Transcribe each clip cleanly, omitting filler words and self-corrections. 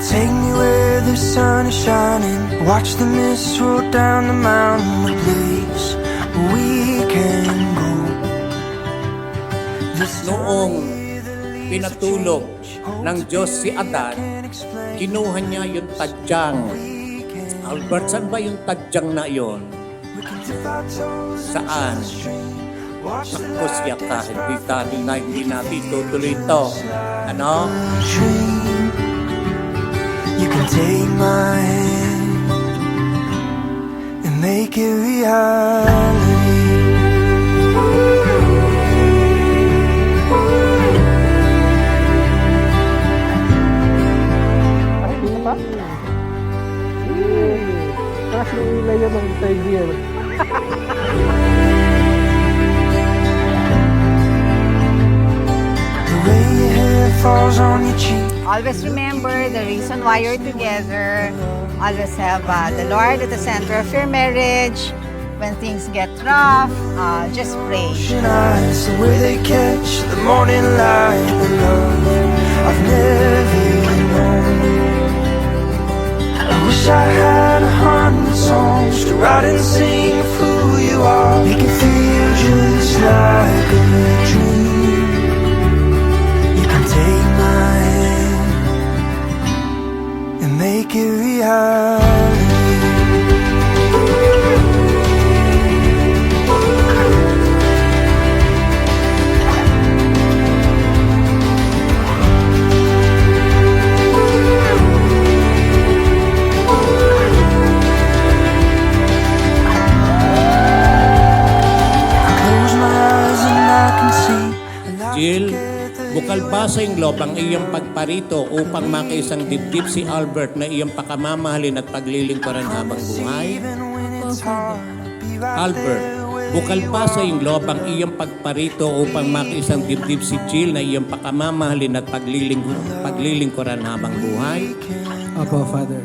Take me where the sun is shining. Watch the mist roll down the mountain. A place where we can go. Noong pinatulog ng Diyos si Adan, kinuha niya yung tadyang. Albert, saan ba yung tadyang na yon? Saan? Tapos yaka, hindi natin tutuloy ito. Ano? You can take my hand and make it reality. Kasi ilayo ng tiger. The way your hair falls on your cheek. Always remember the reason why you're together. Always have the Lord at the center of your marriage. When things get rough, just pray. Eyes, the way they catch the morning light. The love I've never known. I wish I had 100 songs to write and sing of who you are. Make it feel just like a dream. You can take my hand and make it reality. Jill, bukal ba sa iyong loob ang iyong pagparito upang makaisang dibdib si Albert na iyong pakamamahalin at paglilingkuran habang buhay? Albert, bukal ba sa iyong loob ang iyong pagparito upang makaisang dibdib si Jill na iyong pakamamahalin at paglilingkuran habang buhay? Opo, Father.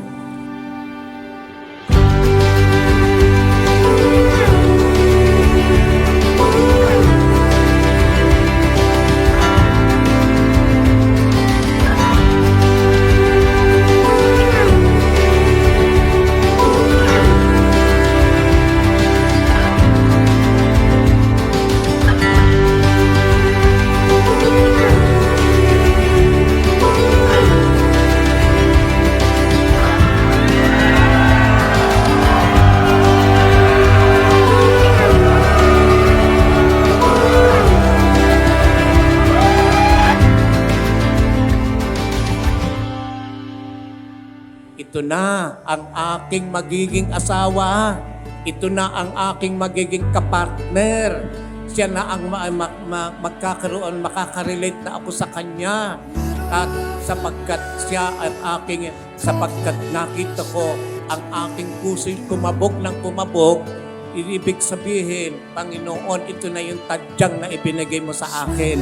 Ito na ang aking magiging asawa. Ito na ang aking magiging kapartner. Siya na ang makakarelate na ako sa kanya. At sapagkat nakita ko ang aking puso'y kumabog ng kumabog, ibig sabihin, Panginoon, ito na yung tadyang na ibinigay mo sa akin.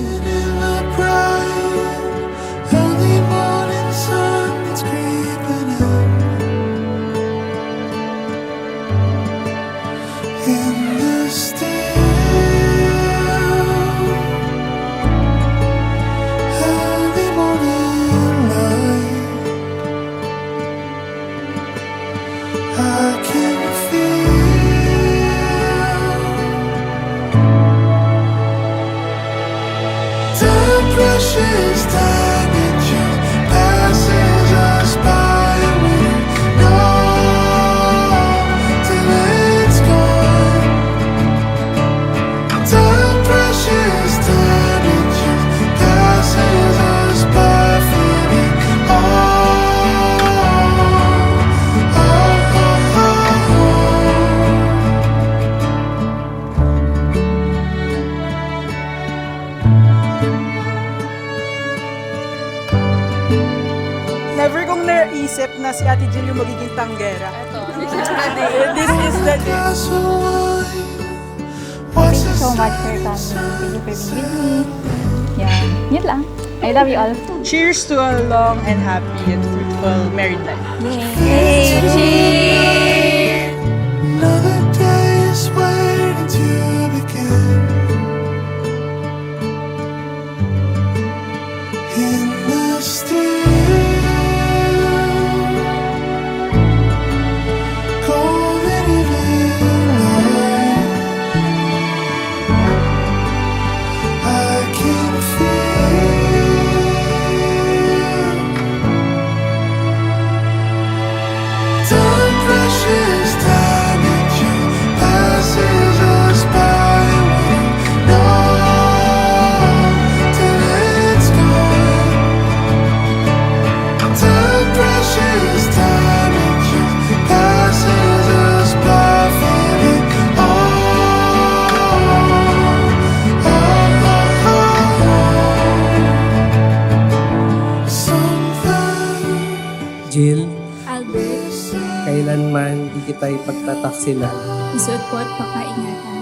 Precious time, it just passes us by, and we know till it's gone. Time, precious time, it just passes us by, feeling Never kong naisip na si Ate Jill yung magiging tanggera. This is the day. Thank you so much for coming. Thank you for being with me. Yeah, yun lang. I love you all. Cheers to a long and happy and fruitful married life. Yay! Cheers! another day is waiting to begin. In the still kita'y pagtataksilan. Isuot po at pakaingatan.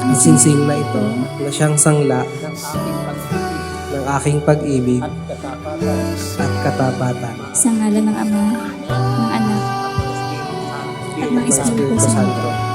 Ang singsing na ito na siyang sangla ng aking pag-ibig at katapatan. Sa ngalan ng Ama, ng Anak, at ng Espiritu Espiritu Santo. Santo.